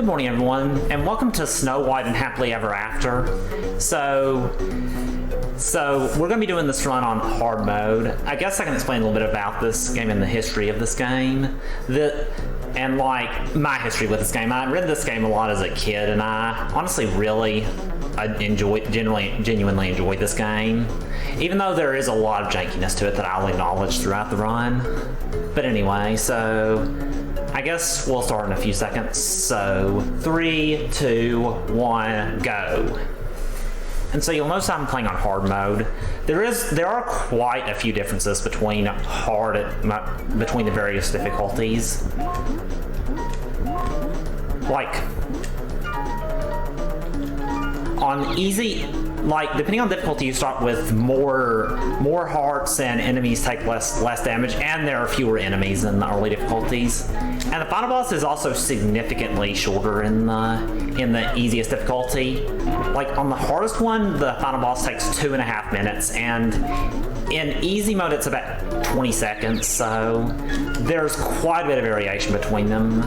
Good morning, everyone, and welcome to Snow White and Happily Ever After. So we're going to be doing this run on hard mode. I guess I can explain a little bit about this game and the history of this game. And like my history with this game. I read this game a lot as a kid, and I honestly really genuinely enjoyed this game. Even though there is a lot of jankiness to it that I'll acknowledge throughout the run. But anyway, so I guess we'll start in a few seconds. So 3, 2, 1, go. And so you'll notice I'm playing on hard mode. There are quite a few differences between between the various difficulties. Like on easy, like depending on difficulty, you start with more hearts and enemies take less damage, and there are fewer enemies in the early difficulties. And the final boss is also significantly shorter in the easiest difficulty. Like on the hardest one, the final boss takes 2.5 minutes, and in easy mode it's about 20 seconds. So there's quite a bit of variation between them.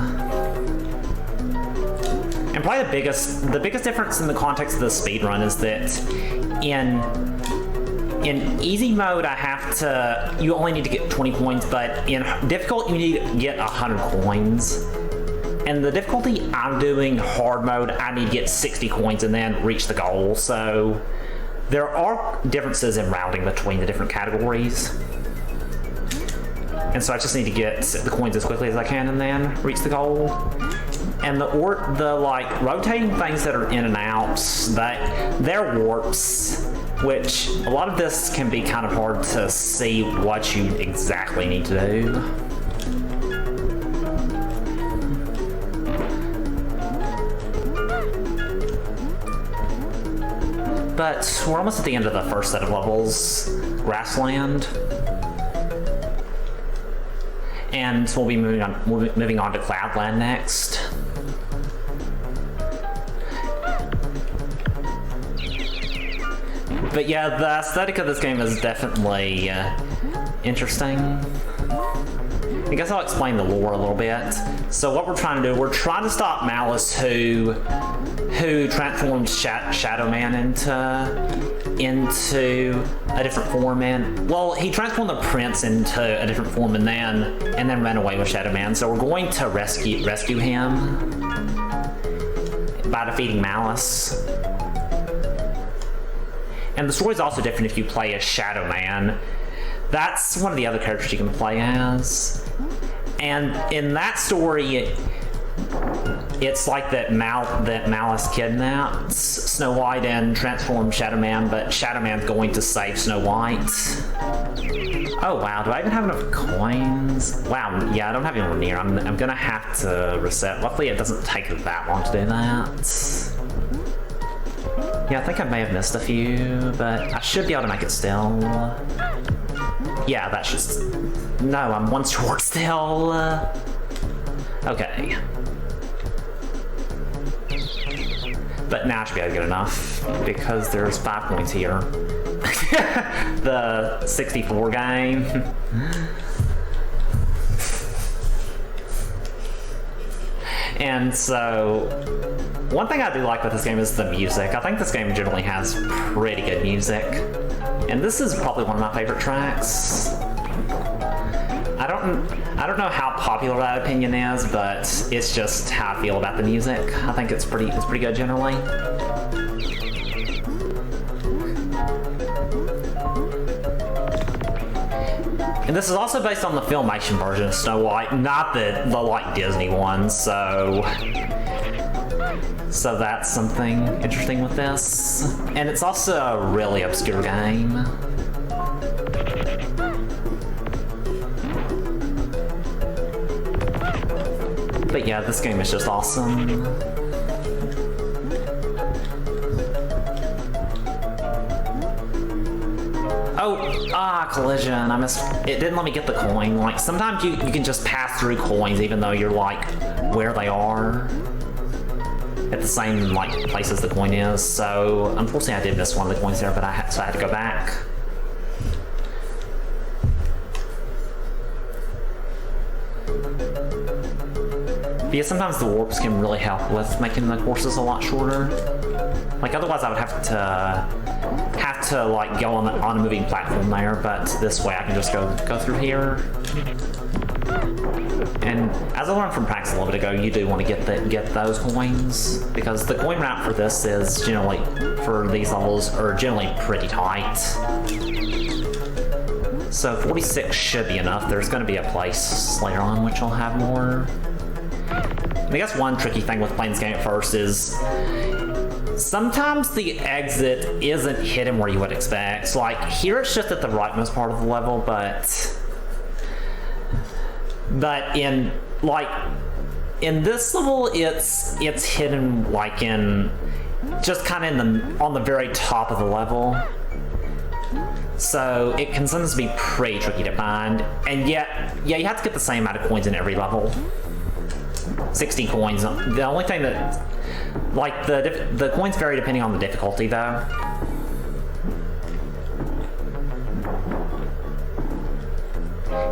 And probably the biggest difference in the context of the speedrun is that in easy mode you only need to get 20 coins, but in difficult you need to get 100 coins. And the difficulty I'm doing, hard mode, I need to get 60 coins and then reach the goal. So there are differences in routing between the different categories. And so I just need to get the coins as quickly as I can and then reach the goal. And the like rotating things that are in and out, they're warps, which a lot of this can be kind of hard to see what you exactly need to do. But we're almost at the end of the first set of levels, Grassland. And we'll be moving on to Cloudland next. But yeah, the aesthetic of this game is definitely interesting. I guess I'll explain the lore a little bit. So what we're trying to do, we're trying to stop Malice, who transformed Shadow Man into a different form, and well, he transformed the prince into a different form and then ran away with Shadow Man. So we're going to rescue him by defeating Malice. And the story's also different if you play as Shadow Man. That's one of the other characters you can play as. And in that story, it's like that Malice kidnaps Snow White and transforms Shadow Man, but Shadow Man's going to save Snow White. Oh wow, do I even have enough coins? Wow, yeah, I don't have anywhere near. I'm gonna have to reset. Luckily it doesn't take that long to do that. Yeah, I think I may have missed a few, but I should be able to make it still. Yeah, that's just... No, I'm one short still. Okay. But now I should be able to get enough, because there's 5 points here. The 64 game. And so, one thing I do like with this game is the music. I think this game generally has pretty good music. And this is probably one of my favorite tracks. I don't know how popular that opinion is, but it's just how I feel about the music. I think it's pretty good generally. And this is also based on the Filmation version of Snow White, not the like Disney one, so that's something interesting with this. And it's also a really obscure game. But yeah, this game is just awesome. Collision. I missed. It didn't let me get the coin. Like, sometimes you can just pass through coins even though you're like where they are at the same like place as the coin is. So unfortunately I did miss one of the coins there, but I had to go back. Because sometimes the warps can really help with making the courses a lot shorter. Like otherwise I would have to like go on a moving platform there, but this way I can just go through here. And as I learned from practice a little bit ago, you do want to get those coins, because the coin route for this is generally, for these levels, are generally pretty tight. So 46 should be enough. There's going to be a place later on which will have more. And I guess one tricky thing with playing this game at first is sometimes the exit isn't hidden where you would expect. So like here it's just at the rightmost part of the level, but in this level it's hidden like in just kind of on the very top of the level. So it can sometimes be pretty tricky to find, and yet yeah, you have to get the same amount of coins in every level. 60 coins. The only thing that, like, the coins vary depending on the difficulty though.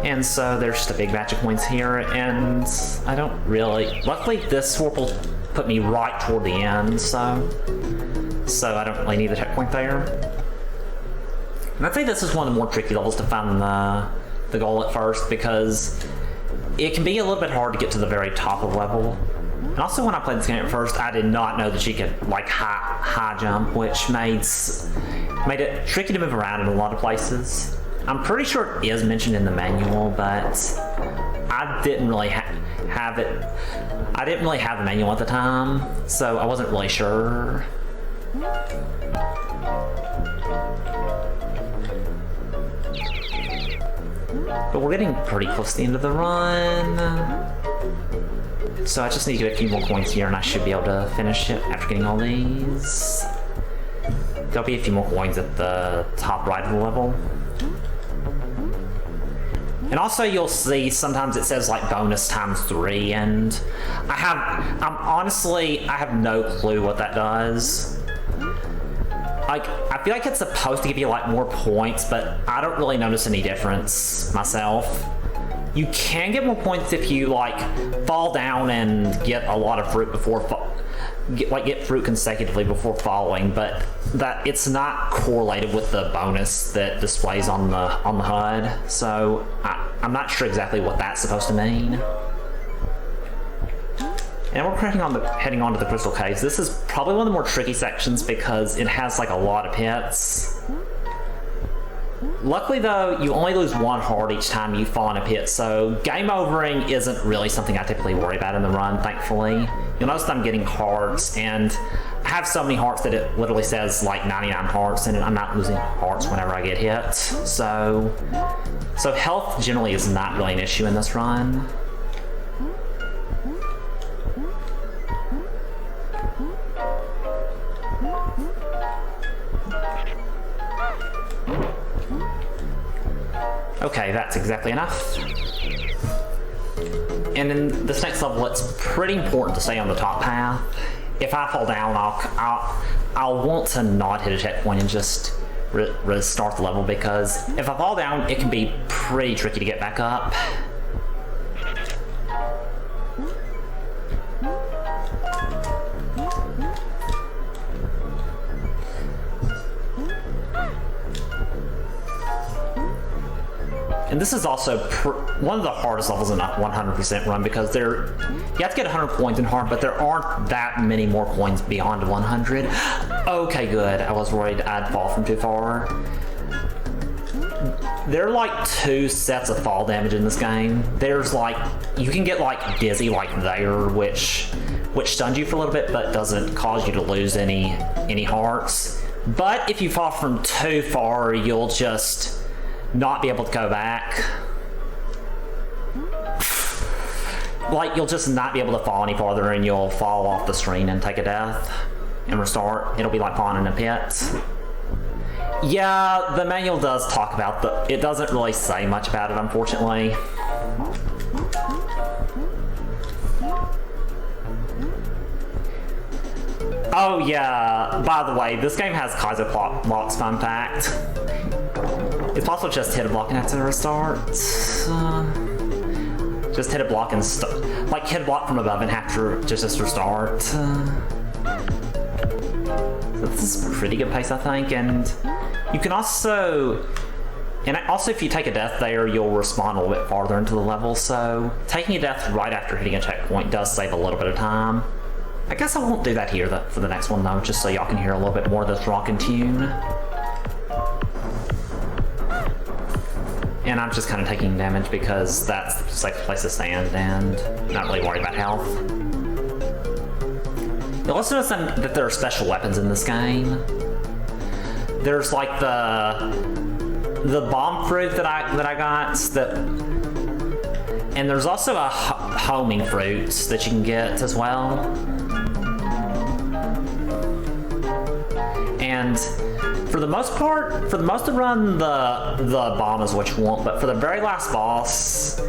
And so there's just a big batch of coins here, and I don't really, luckily this warp will put me right toward the end, so I don't really need the checkpoint there. And I'd say this is one of the more tricky levels to find the goal at first, because it can be a little bit hard to get to the very top of the level. And also when I played this game at first, I did not know that you could like high jump, which made it tricky to move around in a lot of places. I'm pretty sure it is mentioned in the manual, but I didn't really have it. I didn't really have the manual at the time, so I wasn't really sure. But we're getting pretty close to the end of the run. So I just need to get a few more coins here and I should be able to finish it after getting all these. There'll be a few more coins at the top right of the level. And also you'll see sometimes it says like bonus ×3, and honestly, I have no clue what that does. Like, I feel like it's supposed to give you like more points, but I don't really notice any difference myself. You can get more points if you like fall down and get a lot of fruit before get fruit consecutively before falling, but that it's not correlated with the bonus that displays on the HUD. So I'm not sure exactly what that's supposed to mean. And we're heading on to the Crystal Caves. This is probably one of the more tricky sections because it has like a lot of pits. Luckily though, you only lose one heart each time you fall in a pit, so game overing isn't really something I typically worry about in the run, thankfully. You'll notice that I'm getting hearts, and I have so many hearts that it literally says like 99 hearts, and I'm not losing hearts whenever I get hit. So health generally is not really an issue in this run. Okay, that's exactly enough. And in this next level, it's pretty important to stay on the top path. If I fall down, I'll want to not hit a checkpoint and just restart the level, because if I fall down, it can be pretty tricky to get back up. And this is also one of the hardest levels in a 100% run, because you have to get 100 coins in hard, but there aren't that many more coins beyond 100. Okay, good. I was worried I'd fall from too far. There are like 2 sets of fall damage in this game. There's like, you can get like dizzy like there, which stuns you for a little bit, but doesn't cause you to lose any hearts. But if you fall from too far, you'll just not be able to go back. Like, you'll just not be able to fall any farther, and you'll fall off the screen and take a death and restart. It'll be like falling in a pit. Yeah, the manual does talk about it doesn't really say much about it, unfortunately. Oh yeah, by the way, this game has Kaiser blocks, fun fact. It's possible just hit a block and have to restart. Just hit a block and like hit a block from above and have to just restart. This is a pretty good pace, I think, and you can also... And also, if you take a death there, you'll respawn a little bit farther into the level, so taking a death right after hitting a checkpoint does save a little bit of time. I guess I won't do that here for the next one, though, just so y'all can hear a little bit more of this rockin' tune. And I'm just kind of taking damage because that's the safe place to stand and not really worried about health. You'll also notice that there are special weapons in this game. There's like the bomb fruit that I got, and there's also a homing fruit that you can get as well. And for the most part, for the most of the run, the bomb is what you want. But for the very last boss,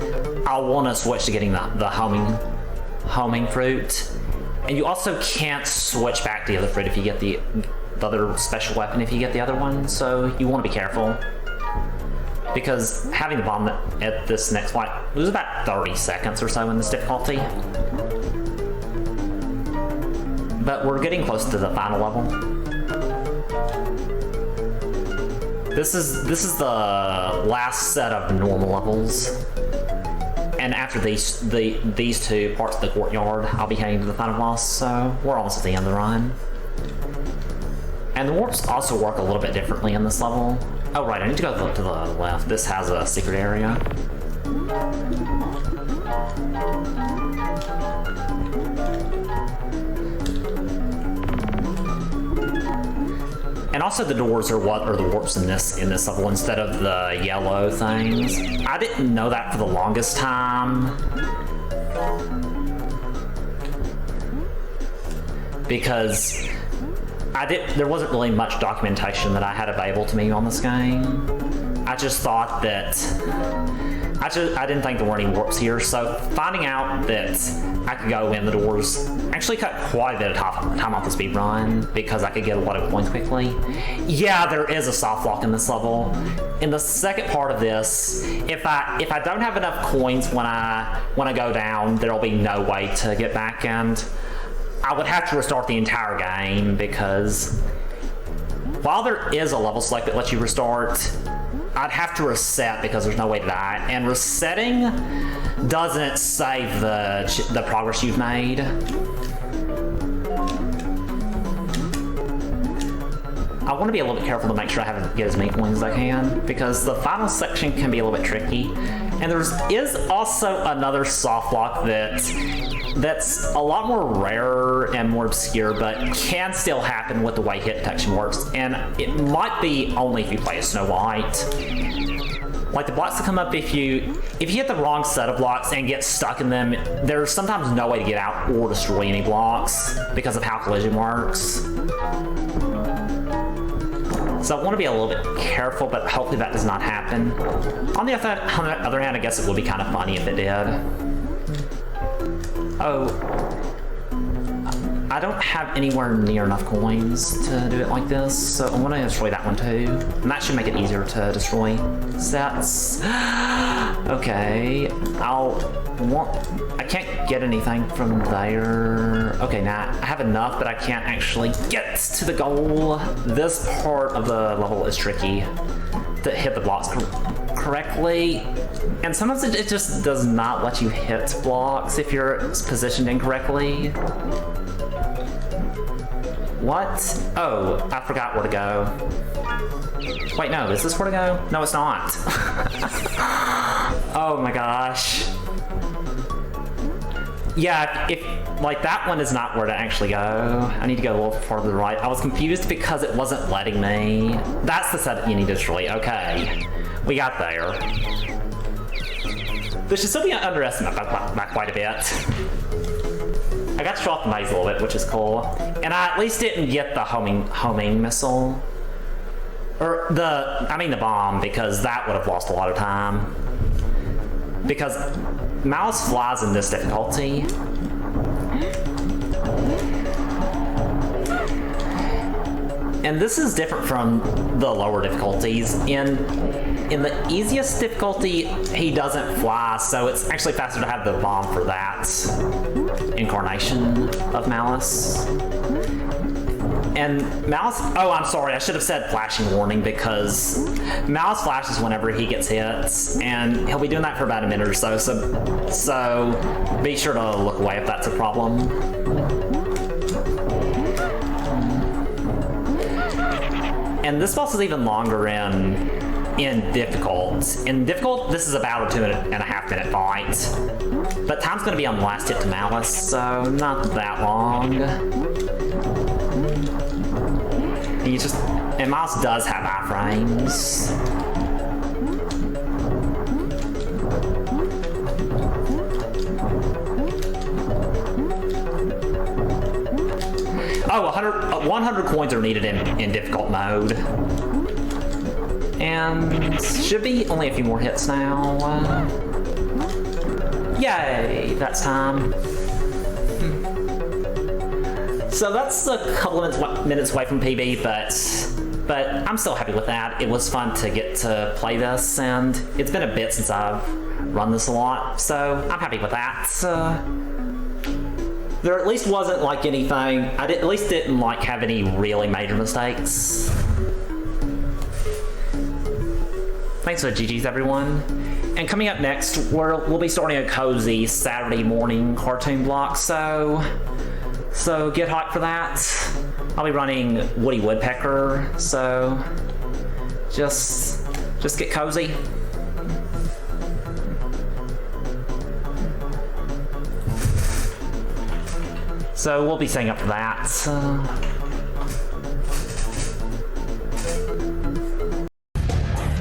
I'll want to switch to getting the homing fruit. And you also can't switch back to the other fruit if you get the other special weapon if you get the other one. So you want to be careful. Because having the bomb at this next fight, it was about 30 seconds or so in this difficulty. But we're getting close to the final level. This is the last set of normal levels. And after these two parts of the courtyard, I'll be heading to the final boss, so we're almost at the end of the run. And the warps also work a little bit differently in this level. Oh right, I need to go to the left. This has a secret area. And also the doors are what are the warps in this level instead of the yellow things. I didn't know that for the longest time. Because there wasn't really much documentation that I had available to me on this game. I just thought that I didn't think there were any warps here, so finding out that I could go in the doors actually cut quite a bit of time off the speed run because I could get a lot of coins quickly. Yeah, there is a soft lock in this level. In the second part of this, if I don't have enough coins when I go down, there'll be no way to get back, and I would have to restart the entire game because while there is a level select that lets you restart, I'd have to reset because there's no way to die. And resetting doesn't save the progress you've made. I want to be a little bit careful to make sure I get as many coins as I can because the final section can be a little bit tricky. And there is also another soft lock that's a lot more rare and more obscure, but can still happen with the way hit detection works. And it might be only if you play as Snow White. Like the blocks that come up if you hit the wrong set of blocks and get stuck in them, there's sometimes no way to get out or destroy any blocks because of how collision works. So I want to be a little bit careful, but hopefully that does not happen. On the other hand, I guess it would be kind of funny if it did. Oh, I don't have anywhere near enough coins to do it like this, so I want to destroy that one too. And that should make it easier to destroy sets. Okay, I can't get anything from there. Okay, now I have enough, but I can't actually get to the goal. This part of the level is tricky to hit the blocks correctly. And sometimes it just does not let you hit blocks if you're positioned incorrectly. What? Oh, I forgot where to go. Wait, no, is this where to go? No, it's not. Oh my gosh. Yeah, if like that one is not where to actually go. I need to go a little farther to the right. I was confused because it wasn't letting me. That's the set that you need to destroy. Okay, we got there. This should still be underestimated by quite a bit. I got to show off the maze a little bit, which is cool. And I at least didn't get the homing missile. Or the bomb, because that would have lost a lot of time. Because mouse flies in this difficulty. And this is different from the lower difficulties. In the easiest difficulty, he doesn't fly, so it's actually faster to have the bomb for that incarnation of Malice. And Malice, oh, I'm sorry, I should have said flashing warning, because Malice flashes whenever he gets hit, and he'll be doing that for about a minute or so, so be sure to look away if that's a problem. And this boss is even longer in difficult. In difficult, this is about a 2.5 minute fight. But time's gonna be on the last hit to Malice, so not that long. And Malice does have iframes. Oh, 100 coins are needed in difficult mode. And should be only a few more hits now. Yay, that's time. So that's a couple of minutes away from PB, but I'm still happy with that. It was fun to get to play this, and it's been a bit since I've run this a lot, so I'm happy with that. There at least wasn't like anything, at least didn't like have any really major mistakes. Thanks for the GGs, everyone. And coming up next, we'll be starting a cozy Saturday morning cartoon block, so get hyped for that. I'll be running Woody Woodpecker, so just get cozy. So we'll be setting up for that.